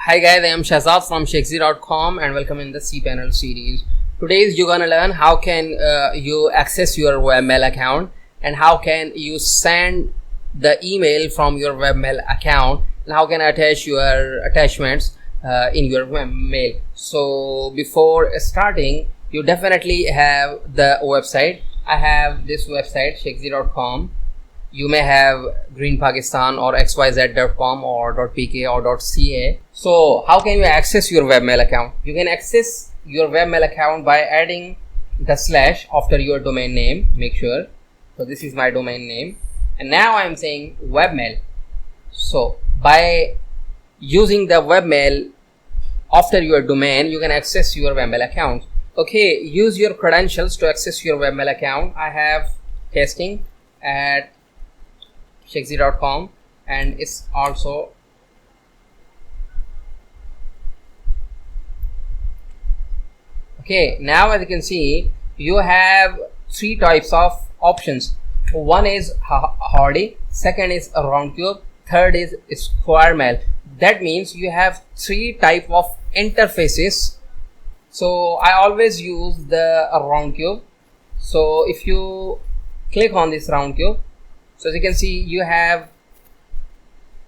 Hi guys, I am Shazad from Shakesy.com and welcome in the cPanel series. Today you're gonna learn how can you access your webmail account and how can you send the email from your webmail account and how can attach your attachments in your webmail. So before starting, you definitely have the website. I have this website Shakesy.com. You may have Green Pakistan or xyz.com or .pk or .ca. So how can you access your webmail account? You can access your webmail account by adding the slash after your domain name. Make sure. So this is my domain name. And now I am saying webmail. So by using the webmail after your domain, you can access your webmail account. Okay, use your credentials to access your webmail account. I have testing at Shakesy.com and it's also okay. Now as you can see, you have three types of options. One is hardy, second is a round cube, third is square mail. That means you have three type of interfaces. So I always use the round cube. So if you click on this round cube, so as you can see, you have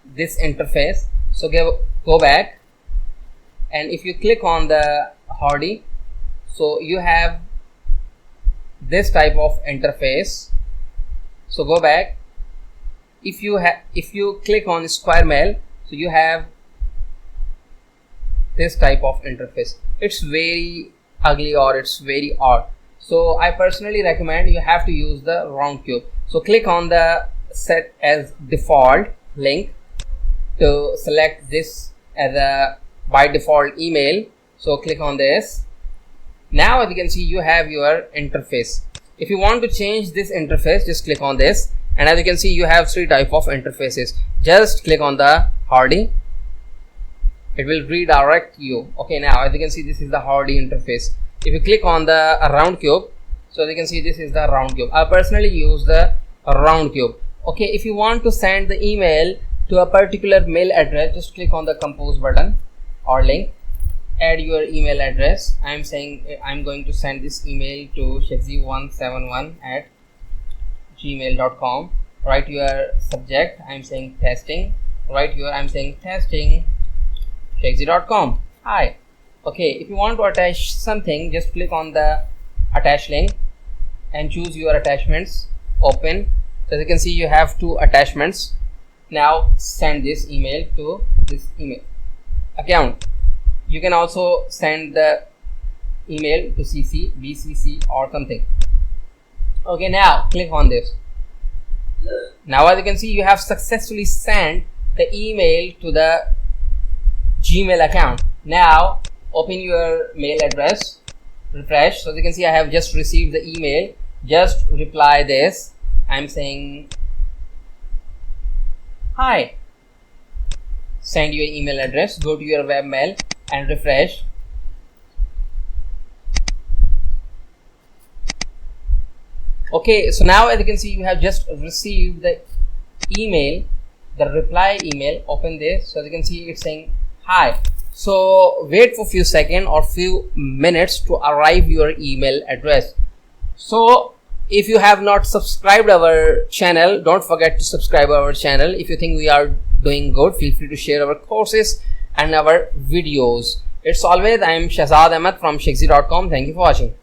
this interface. So go back, and if you click on the hardy, so you have this type of interface. So go back. If you click on square mail, so you have this type of interface. It's very ugly or it's very odd. So I personally recommend you have to use the round cube. So click on the set as default link to select this as a by default email. So click on this. Now as you can see, you have your interface. If you want to change this interface, just click on this, and as you can see, you have three type of interfaces. Just click on the hardy. It will redirect you. Okay, now as you can see, this is the hardy interface. If you click on the round cube, so you can see this is the round cube. I personally use the round cube. Okay, if you want to send the email to a particular mail address, just click on the compose button or link, add your email address. I'm saying I'm going to send this email to shakesy171@gmail.com. Write your subject. I'm saying testing. Write your I'm saying testing shakesy.com. Hi. Okay, if you want to attach something, just click on the attach link and choose your attachments. Open. So as you can see, you have two attachments. Now send this email to this email account. You can also send the email to CC, BCC or something. Okay, now click on this. Now as you can see, you have successfully sent the email to the Gmail account. Now open your mail address, refresh. So as you can see, I have just received the email. Just reply this. I'm saying hi. Send your email address, go to your webmail and refresh. Okay, so now as you can see, you have just received the email, the reply email. Open this. So as you can see, it's saying hi. So wait for few seconds or few minutes to arrive your email address. So if you have not subscribed our channel, don't forget to subscribe our channel. If you think we are doing good, feel free to share our courses and our videos. It's always I am Shazad Ahmed from Shakesy.com. Thank you for watching.